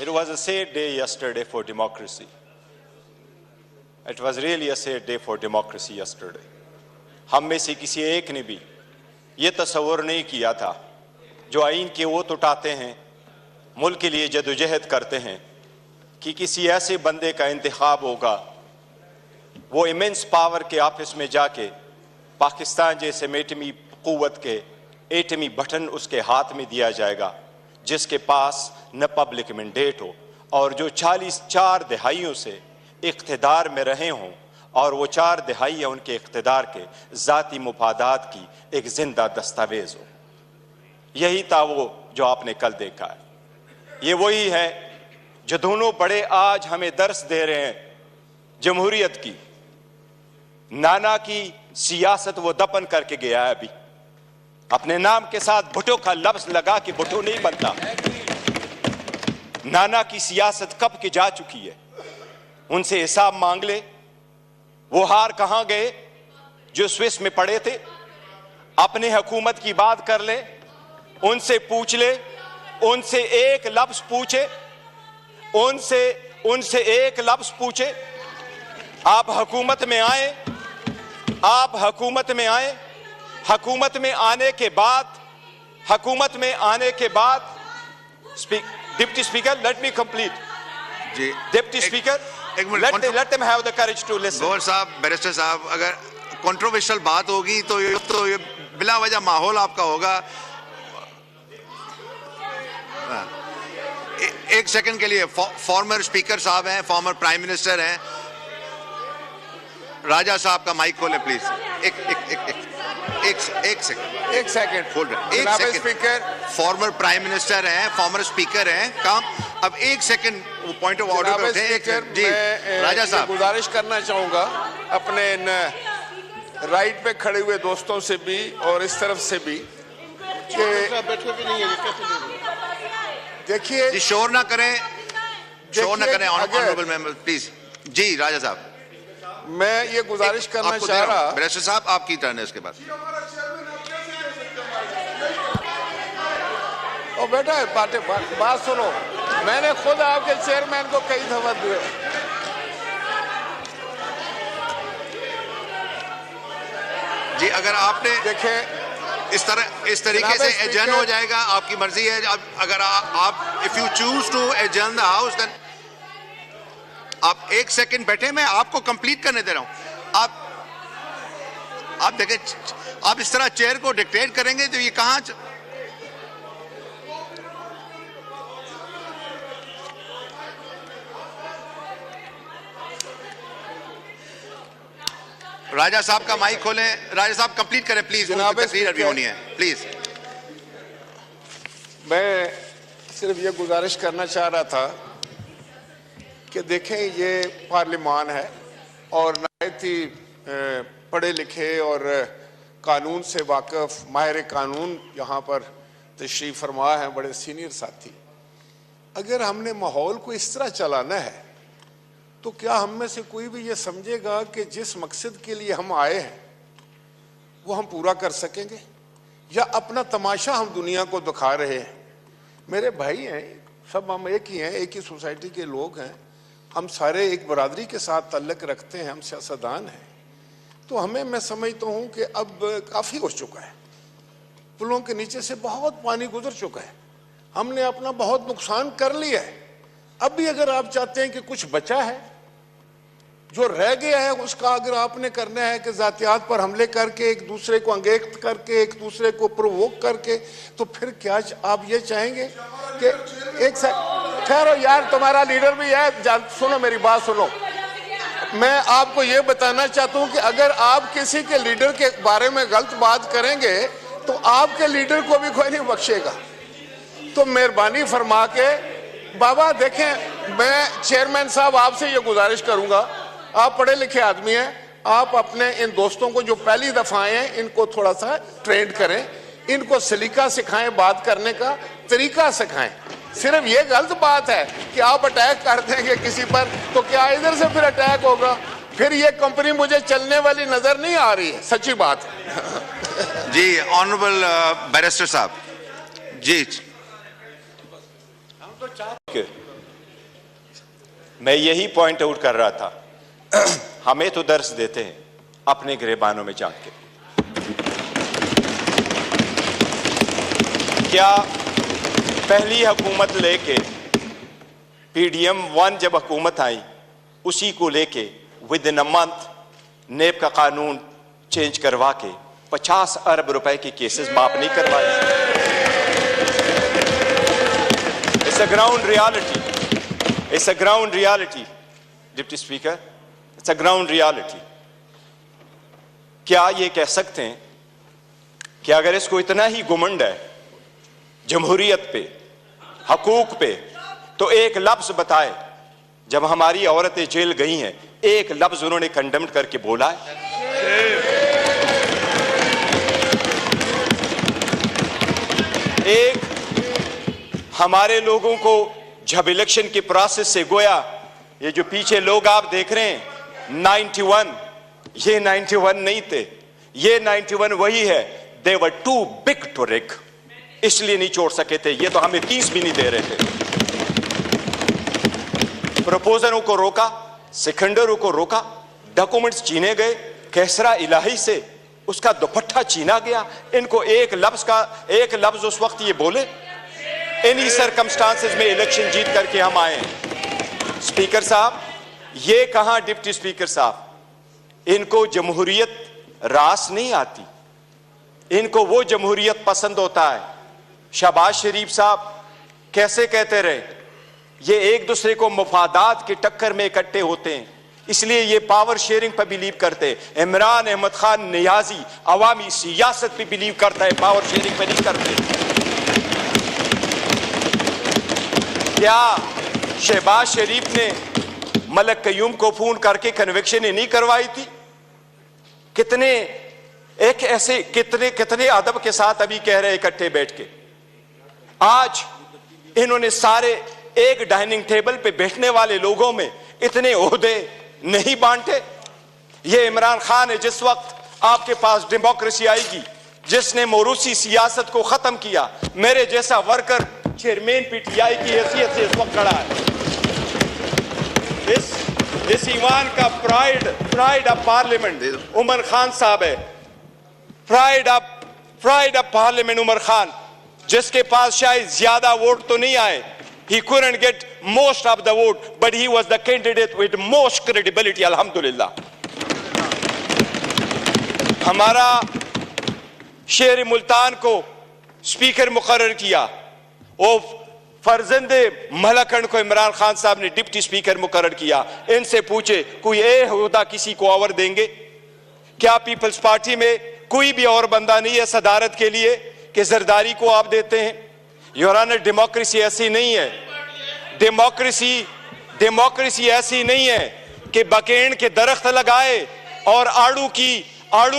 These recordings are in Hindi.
It was a sad day yesterday for democracy. It was really a sad day for democracy yesterday. हम में से किसी एक ने भी ये तस्वुर नहीं किया था, जो आइन के वो उठाते हैं, मुल्क के लिए जदोजहद करते हैं, कि किसी ऐसे बंदे का इंतखाब होगा, वो इमेंस पावर के ऑफिस में जाके पाकिस्तान जैसे एटमी क़ुव्वत के एटमी बटन उसके हाथ में दिया जाएगा, जिसके पास न पब्लिक मैंडेट हो और जो 4 दहाइयों से इक़्तिदार में रहे हों और वो 4 दहाइयाँ उनके इक़्तिदार के ज़ाती मुफादात की एक जिंदा दस्तावेज़ हो। यही था वो जो आपने कल देखा है। ये वही है जो दोनों बड़े आज हमें दर्स दे रहे हैं जमहूरियत की। नाना की सियासत वो दफन करके गया है, अभी अपने नाम के साथ भुट्टो का लफ्ज लगा कि भुट्टो नहीं बनता। नाना की सियासत कब की जा चुकी है, उनसे हिसाब मांग ले। वो हार कहां गए जो स्विस में पड़े थे? अपने हुकूमत की बात कर ले, उनसे पूछ ले, उनसे एक लफ्ज पूछे, उनसे एक लफ्ज पूछे। आप हुकूमत में आए, आप हुकूमत में आए, हुकूमत में आने के बाद deputy speaker, let me complete ji. Deputy speaker, let them have the courage to listen. Gauhar साहब, बैरिस्टर साहब, अगर कंट्रोवर्शियल बात होगी तो ये बिला वजह माहौल आपका होगा। एक सेकंड के लिए फॉर्मर स्पीकर साहब हैं, फॉर्मर प्राइम मिनिस्टर हैं, राजा साहब का माइक खोलें प्लीज। एक सेकंड खोल रहे, एक second. Speaker former prime minister हैं, फॉर्मर स्पीकर हैं, काम अब एक सेकंड पॉइंट ऑफ ऑर्डर पे उठे जी। राजा साहब, गुजारिश करना चाहूंगा अपने इन राइट पे खड़े हुए दोस्तों से भी और इस तरफ से भी कि देखिए शोर ना करें ऑनरेबल मेंबर प्लीज। जी राजा साहब, मैं ये गुजारिश करना चाह रहा। बैरिस्टर साहब आपकी टर्न है इसके बाद। ओ बेटा बात सुनो, मैंने खुद आपके चेयरमैन को कई दफा दिए। जी अगर आपने देखे इस तरीके से एडजर्न हो जाएगा, आपकी मर्जी है। अगर आप if you choose to adjourn the house then आप एक सेकंड बैठे, मैं आपको कंप्लीट करने दे रहा हूं। आप देखें, आप इस तरह चेयर को डिक्टेट करेंगे तो ये कहां। राजा साहब का माइक खोलें। राजा साहब कंप्लीट करें प्लीज, तकरीर अभी होनी है प्लीज। मैं सिर्फ ये गुजारिश करना चाह रहा था कि देखें ये पार्लियामान है और नहायत ही पढ़े लिखे और कानून से वाकिफ माहिर कानून यहाँ पर तशरीफ फरमा है, बड़े सीनियर साथी। अगर हमने माहौल को इस तरह चलाना है तो क्या हम में से कोई भी ये समझेगा कि जिस मकसद के लिए हम आए हैं वो हम पूरा कर सकेंगे, या अपना तमाशा हम दुनिया को दिखा रहे हैं? मेरे भाई हैं, सब हम एक ही हैं, एक ही सोसाइटी के लोग हैं, हम सारे एक बरादरी के साथ ताल्लुक़ रखते हैं, हम सियासतदान हैं। तो हमें, मैं समझता हूँ कि अब काफ़ी हो चुका है, पुलों के नीचे से बहुत पानी गुजर चुका है, हमने अपना बहुत नुकसान कर लिया है। अब भी अगर आप चाहते हैं कि कुछ बचा है, जो रह गया है, उसका अगर आपने करना है कि जातियात पर हमले करके, एक दूसरे को अंगेख्त करके, एक दूसरे को प्रोवोक करके, तो फिर क्या आप ये चाहेंगे कि एक खैर यार तुम्हारा लीडर भी है, सुनो मेरी बात सुनो। मैं आपको ये बताना चाहता हूँ कि अगर आप किसी के लीडर के बारे में गलत बात करेंगे तो आपके लीडर को भी कोई नहीं बख्शेगा। तो मेहरबानी फरमा के बाबा देखें, मैं चेयरमैन साहब आपसे ये गुजारिश करूंगा, आप पढ़े लिखे आदमी हैं, आप अपने इन दोस्तों को जो पहली दफा आए हैं इनको थोड़ा सा ट्रेंड करें, इनको सलीका सिखाएं, बात करने का तरीका सिखाएं। सिर्फ ये गलत बात है कि आप अटैक कर देंगे किसी पर, तो क्या इधर से फिर अटैक होगा? फिर ये कंपनी मुझे चलने वाली नजर नहीं आ रही है, सच्ची बात है। जी ऑनरेबल बैरिस्टर साहब जी। मैं यही पॉइंट आउट कर रहा था। हमें तो दर्स देते हैं अपने गिरबानों में जाके। क्या पहली हुकूमत लेके PDM 1 जब हुकूमत आई, उसी को लेके विद इन अ मंथ नेब का कानून चेंज करवा के 50 अरब रुपए के केसेस माफ नहीं करवाए? It's a ground reality, it's a ground reality deputy speaker, it's a ground reality. क्या ये कह सकते हैं कि अगर इसको इतना ही घुमंड है जमहूरियत पे, हकूक पे, तो एक लफ्ज बताए जब हमारी औरतें जेल गई हैं, एक लफ्ज उन्होंने कंडेम्ड करके बोला है? एक हमारे लोगों को जब इलेक्शन के प्रोसेस से गोया, ये जो पीछे लोग आप देख रहे हैं 91, ये 91 नहीं थे, ये 91 वही है। दे वर टू बिग टू रिग, इसलिए नहीं छोड़ सके थे। ये तो हमें 30 भी नहीं दे रहे थे। प्रपोजलों को रोका, सिकंदरों को रोका, डॉक्यूमेंट्स छीने गए, कैसरा इलाही से उसका दुपट्टा छीना गया। इनको एक लफ्ज उस वक्त ये बोले, इन्हीं सर्कमस्टांसेस में इलेक्शन जीत करके हम आए हैं। स्पीकर साहब, ये कहां डिप्टी स्पीकर साहब, इनको जमहूरियत रास नहीं आती, इनको वो जमहूरियत पसंद होता है। शहबाज शरीफ साहब कैसे कहते रहे, ये एक दूसरे को मुफादात की टक्कर में इकट्ठे होते हैं, इसलिए ये पावर शेयरिंग पर बिलीव करते हैं। इमरान अहमद खान नियाजी अवामी सियासत पे बिलीव करता है, पावर शेयरिंग पे नहीं करते। क्या शहबाज शरीफ ने मलक कयूम को फोन करके कन्विक्शन नहीं करवाई थी? कितने एक ऐसे कितने अदब के साथ अभी कह रहे इकट्ठे बैठ के। आज इन्होंने सारे एक डाइनिंग टेबल पे बैठने वाले लोगों में इतने ओहदे नहीं बांटे। ये इमरान खान है, जिस वक्त आपके पास डेमोक्रेसी आएगी, जिसने मोरूसी सियासत को खत्म किया, मेरे जैसा वर्कर चेयरमैन PTI की हैसियत से इस वक्त खड़ा है। इस ईमान का pride of parliament Umar Khan साहब है। Pride of parliament Umar Khan, जिसके पास शायद ज्यादा वोट तो नहीं आए, he couldn't get most of the vote, but he was the candidate with most credibility, alhamdulillah। हमारा शेर मुल्तान को स्पीकर मुकर्रर किया, और फर्जंदे मलकन को इमरान खान साहब ने डिप्टी स्पीकर मुकर्रर किया। इनसे पूछे कोई ओहदा किसी को और देंगे क्या? पीपल्स पार्टी में कोई भी और बंदा नहीं है सदारत के लिए कि जरदारी को आप देते हैं? योर ऑनर, डेमोक्रेसी ऐसी नहीं है। डेमोक्रेसी ऐसी नहीं है कि बकेन के दरख्त लगाए और आड़ू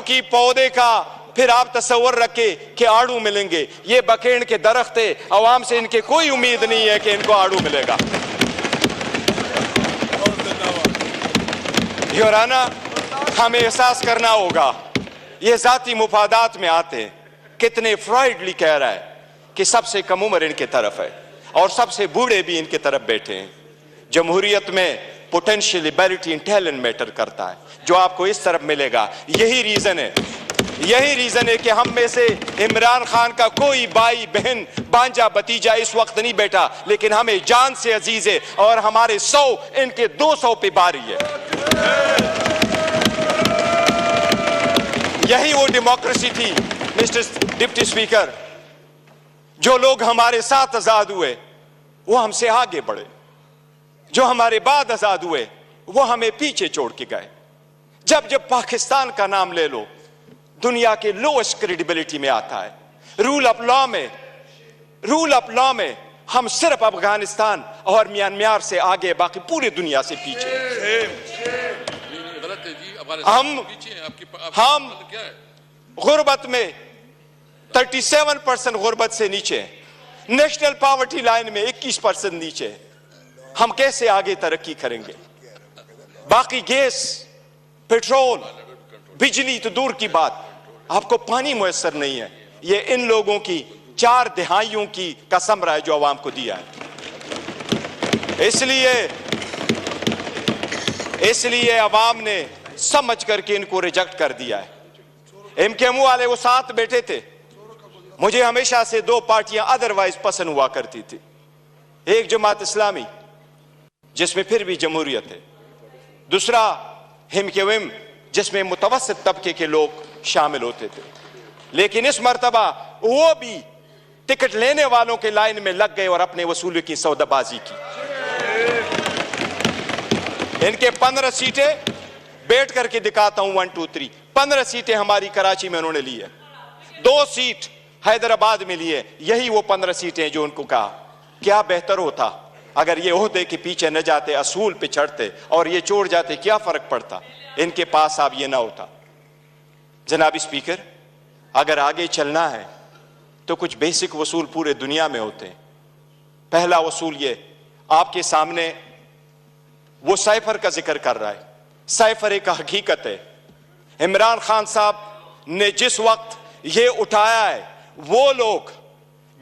की पौधे का फिर आप तस्वर रखे कि आड़ू मिलेंगे। ये बकेन के दरख्त है, अवाम से इनके कोई उम्मीद नहीं है कि इनको आड़ू मिलेगा। योर ऑनर, हमें एहसास करना होगा ये जाती मुफादात में आते हैं। कितने फ्राइडली कह रहा है कि सबसे कम उम्र इनके तरफ है और सबसे बूढ़े भी इनके तरफ बैठे हैं। जमहूरियत में potential ability and talent matter करता है, जो आपको इस तरफ मिलेगा। यही रीजन है कि हम में से इमरान खान का कोई भाई बहन बांजा भतीजा इस वक्त नहीं बैठा, लेकिन हमें जान से अजीज है और हमारे 100 इनके 200 पे बारी है। यही वो डेमोक्रेसी थी मिस्टर डिप्टी स्पीकर। जो लोग हमारे साथ आजाद हुए वो हमसे आगे बढ़े, जो हमारे बाद आजाद हुए वो हमें पीछे छोड़ के गए। जब पाकिस्तान का नाम ले लो, दुनिया के लोएस्ट क्रेडिबिलिटी में आता है। रूल ऑफ लॉ में हम सिर्फ अफगानिस्तान और म्यांमार से आगे, बाकी पूरी दुनिया से पीछे। हम गुर्बत में 37% गुर्बत से नीचे, नेशनल पॉवर्टी लाइन में 21% नीचे। हम कैसे आगे तरक्की करेंगे? बाकी गैस, पेट्रोल, बिजली तो दूर की बात, आपको पानी मुयस्सर नहीं है। ये इन लोगों की 4 दहाइयों की कसम रहा है जो आवाम को दिया है। इसलिए अवाम ने समझ करके इनको रिजेक्ट कर दिया है। MKMU वाले वो साथ बैठे थे। मुझे हमेशा से दो पार्टियां अदरवाइज पसंद हुआ करती थी, एक जमात इस्लामी जिसमें फिर भी जमहूरियत है, दूसरा MKM जिसमें मुतवस्सित तबके के लोग शामिल होते थे। लेकिन इस मर्तबा वो भी टिकट लेने वालों के लाइन में लग गए और अपने वसूली की सौदाबाजी की। इनके 15 सीटें बैठ करके दिखाता हूं, 1 2 3 15 सीटें हमारी कराची में उन्होंने ली है, 2 सीट हैदराबाद में लिए। यही वो 15 सीटें जो उनको कहा क्या बेहतर होता अगर ये ओहदे के पीछे न जाते, असूल पे चढ़ते और ये छोड़ जाते, क्या फर्क पड़ता? इनके पास अब ये ना होता। जनाब स्पीकर, अगर आगे चलना है तो कुछ बेसिक वसूल पूरे दुनिया में होते हैं। पहला वसूल ये आपके सामने वो साइफर का जिक्र कर रहा है। साइफर एक हकीकत है। इमरान खान साहब ने जिस वक्त ये उठाया है, वो लोग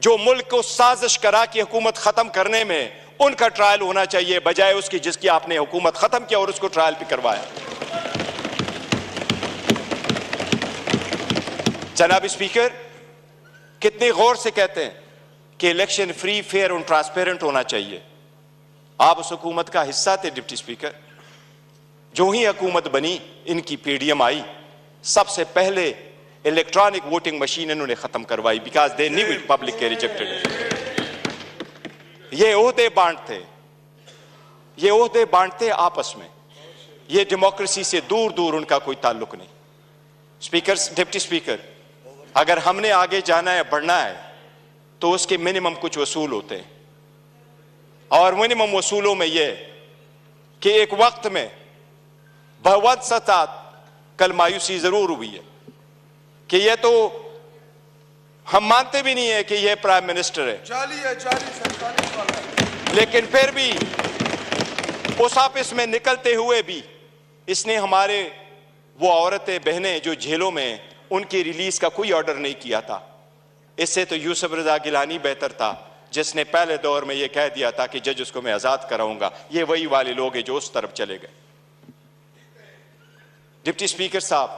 जो मुल्क को साजिश करा कि हुकूमत खत्म करने में, उनका ट्रायल होना चाहिए बजाय उसकी जिसकी आपने हुकूमत खत्म किया और उसको ट्रायल भी करवाया। जनाब स्पीकर, कितने गौर से कहते हैं कि इलेक्शन फ्री, फेयर और ट्रांसपेरेंट होना चाहिए। आप उस हुकूमत का हिस्सा थे डिप्टी स्पीकर। जो ही हुकूमत बनी, इनकी PDM आई, सबसे पहले इलेक्ट्रॉनिक वोटिंग मशीन इन्होंने खत्म करवाई, because they knew it public के रिजेक्टेड। ये ओहदे बांटते, ये ओहदे बांटते आपस में, ये डेमोक्रेसी से दूर दूर उनका कोई ताल्लुक नहीं। स्पीकर, डिप्टी स्पीकर, अगर हमने आगे जाना है, बढ़ना है, तो उसके मिनिमम कुछ वसूल होते हैं और मिनिमम वसूलों में यह कि एक वक्त में बहुत सतात कल मायूसी जरूर हुई है कि यह तो हम मानते भी नहीं है कि यह प्राइम मिनिस्टर है, लेकिन फिर भी उस ऑफिस में निकलते हुए भी इसने हमारे वो औरतें बहनें जो जेलों में, उनकी रिलीज का कोई ऑर्डर नहीं किया था। इससे तो यूसुफ रजा गिलानी बेहतर था, जिसने पहले दौर में यह कह दिया था कि जज उसको मैं आजाद कराऊंगा। ये वही वाले लोग हैं जो उस तरफ चले गए। डिप्टी स्पीकर साहब,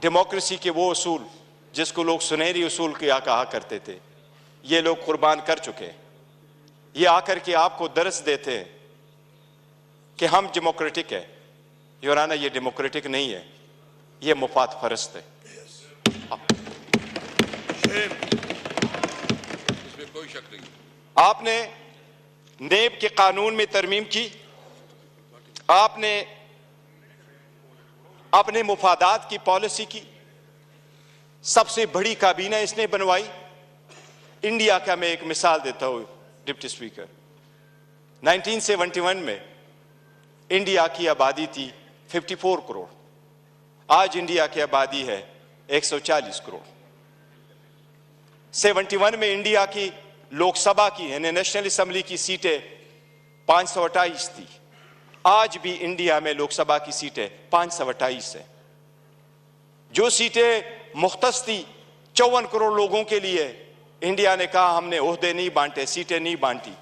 डेमोक्रेसी के वो उसूल जिसको लोग सुनहरी उसूल क्या कहा करते थे, ये लोग कुर्बान कर चुके हैं। ये आकर के आपको दर्स देते हैं कि हम डेमोक्रेटिक है। योराना, ये डेमोक्रेटिक नहीं है, ये मुफाद परस्त है। इसमें कोई शक नहीं। आपने नेब के कानून में तरमीम की, आपने अपने मुफादात की पॉलिसी की, सबसे बड़ी काबीना इसने बनवाई। इंडिया का मैं एक मिसाल देता हूं डिप्टी स्पीकर, 1971 में इंडिया की आबादी थी 54 करोड़, आज इंडिया की आबादी है 140 करोड़। 71 में इंडिया की लोकसभा की यानी नेशनल असेंबली की सीटें 528 थी, आज भी इंडिया में लोकसभा की सीटें 528 है। जो सीटें मुख्तस थी 54 करोड़ लोगों के लिए, इंडिया ने कहा हमने ओहदे नहीं बांटे, सीटें नहीं बांटी,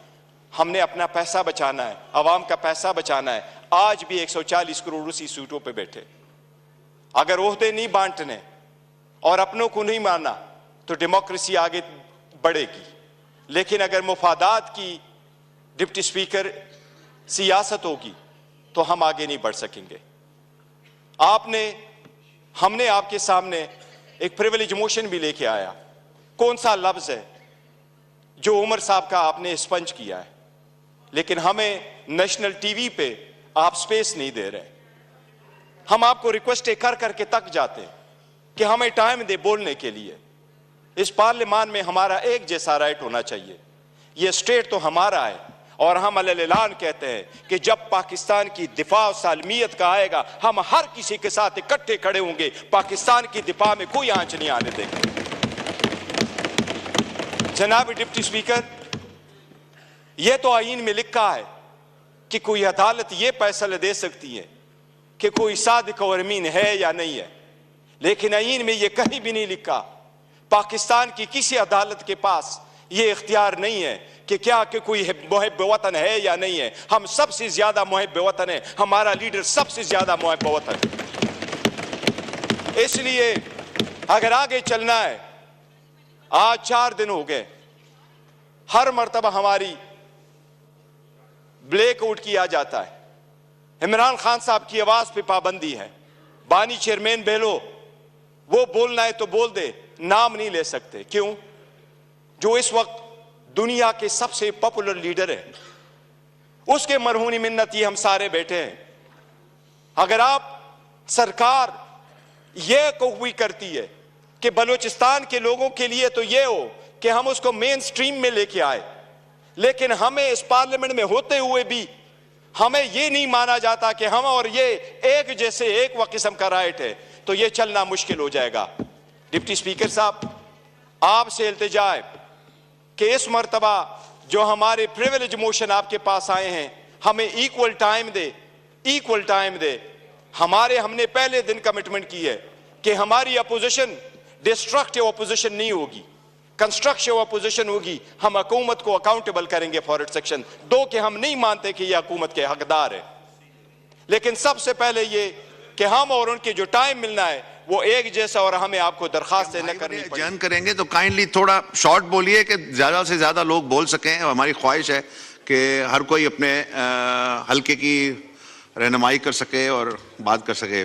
हमने अपना पैसा बचाना है, आवाम का पैसा बचाना है। आज भी 140 करोड़ उसी सीटों पे बैठे। अगर ओहदे नहीं बांटने और अपनों को नहीं मानना तो डेमोक्रेसी आगे बढ़ेगी, लेकिन अगर मुफादात की डिप्टी स्पीकर सियासत होगी तो हम आगे नहीं बढ़ सकेंगे। हमने आपके सामने एक प्रिविलेज मोशन भी लेके आया। कौन सा लफ्ज है जो उमर साहब का आपने स्पंज किया है, लेकिन हमें नेशनल टीवी पे आप स्पेस नहीं दे रहे। हम आपको रिक्वेस्ट कर करके तक जाते हैं कि हमें टाइम दे बोलने के लिए। इस पार्लियामान में हमारा एक जैसा राइट होना चाहिए। यह स्टेट तो हमारा है और हम अलग-ऐलान कहते हैं कि जब पाकिस्तान की दिफा और सालमियत का आएगा, हम हर किसी के साथ इकट्ठे खड़े होंगे। पाकिस्तान की दिफा में कोई आंच नहीं आने देंगे। जनाब डिप्टी स्पीकर, यह तो आईन में लिखा है कि कोई अदालत यह फैसला दे सकती है कि कोई सादिक और अमीन है या नहीं है, लेकिन आईन में यह कहीं भी नहीं लिखा। पाकिस्तान की किसी अदालत के पास यह इख्तियार नहीं है कि क्या कि कोई मुहिब वतन है या नहीं है। हम सबसे ज्यादा मुहिब वतन है, हमारा लीडर सबसे ज्यादा मुहिब वतन है। इसलिए अगर आगे चलना है, आज 4 दिन हो गए, हर मर्तबा हमारी ब्लैकआउट किया जाता है। इमरान खान साहब की आवाज पे पाबंदी है। बानी चेयरमैन बहलो, वो बोलना है तो बोल दे, नाम नहीं ले सकते। क्यों? जो इस वक्त दुनिया के सबसे पॉपुलर लीडर है, उसके मरहूनी मिन्नत ये हम सारे बैठे हैं। अगर आप सरकार ये कबूल करती है कि बलूचिस्तान के लोगों के लिए तो ये हो कि हम उसको मेन स्ट्रीम में लेके आए, लेकिन हमें इस पार्लियामेंट में होते हुए भी हमें ये नहीं माना जाता कि हम और ये एक जैसे एक व किस्म का राइट है, तो ये चलना मुश्किल हो जाएगा। डिप्टी स्पीकर साहब, आपसे इल्तिजा है कि इस मर्तबा जो हमारे प्रिविलेज मोशन आपके पास आए हैं, हमें इक्वल टाइम दे। हमने पहले दिन कमिटमेंट की है कि हमारी अपोजिशन डिस्ट्रक्टिव अपोजिशन नहीं होगी, कंस्ट्रक्टिव अपोजिशन होगी। हम हुकूमत को अकाउंटेबल करेंगे फॉर इट सेक्शन 2 के हम नहीं मानते कि यह हुकूमत के हकदार है, लेकिन सबसे पहले ये कि हम और उनके जो टाइम मिलना है वो एक जैसा, और हमें आपको दरखास्त न करनी पड़ेगी। एडजर्न करेंगे तो काइंडली थोड़ा शॉर्ट बोलिए कि ज्यादा से ज्यादा लोग बोल सकें। हमारी ख्वाहिश है कि हर कोई अपने हल्के की रहनुमाई कर सके और बात कर सके।